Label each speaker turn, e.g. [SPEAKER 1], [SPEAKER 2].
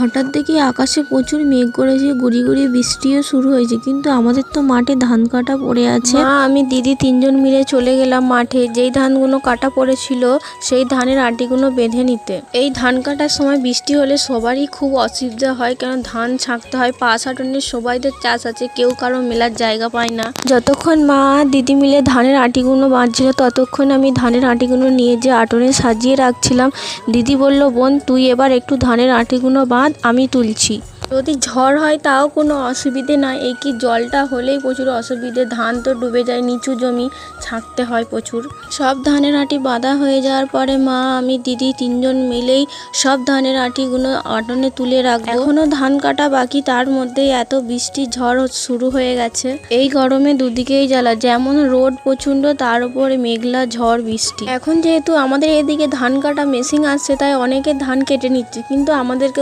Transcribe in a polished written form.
[SPEAKER 1] হঠাৎ দেখি আকাশে প্রচুর মেঘ করেছে, গুড়ি গুড়ি বৃষ্টিও শুরু হয়েছে, কিন্তু আমাদের তো মাঠে ধান কাটা পড়ে আছে। আমি দিদি তিনজন মিলে চলে গেলাম মাঠে। যেই ধানগুলো কাটা পড়েছিল সেই ধানের আটিগুলো বেঁধে নিতে। এই ধান কাটার সময় বৃষ্টি হলে সবারই খুব অসুবিধা হয়, কারণ ধান ছাঁকতে হয়। পাঁচ আটনের সবাইদের চাষ আছে, কেউ কারো মেলার জায়গা পায় না। যতক্ষণ মা দিদি মিলে ধানের আটিগুলো বাঁধছিল ততক্ষণ আমি ধানের আটিগুলো নিয়ে যে আটনে সাজিয়ে রাখছিলাম। দিদি বলল, বোন তুই এবার একটু ধানের আটিগুলো বাঁধ, আমি তুলছি। যদি ঝড় হয় তাও কোনো অসুবিধে নাই, এই কি জলটা হলেই প্রচুর অসুবিধে। ধান তো ডুবে যায়, নিচু জমি, ছাঁকতে হয় প্রচুর। সব ধানের আটি বাঁধা হয়ে যাওয়ার পরে মা আমি দিদি তিনজন মিলেই সব ধানের আটিগুলো আটনে তুলে রাখবো। এখনো ধান কাটা বাকি, তার মধ্যেই এত বৃষ্টি ঝড় শুরু হয়ে গেছে। এই গরমে দুদিকেই জ্বালা, যেমন রোদ প্রচন্ড, তার উপরে মেঘলা ঝড় বৃষ্টি। এখন যেহেতু আমাদের এদিকে ধান কাটা মেশিন আসছে, তাই অনেকে ধান কেটে নিচ্ছে, কিন্তু আমাদেরকে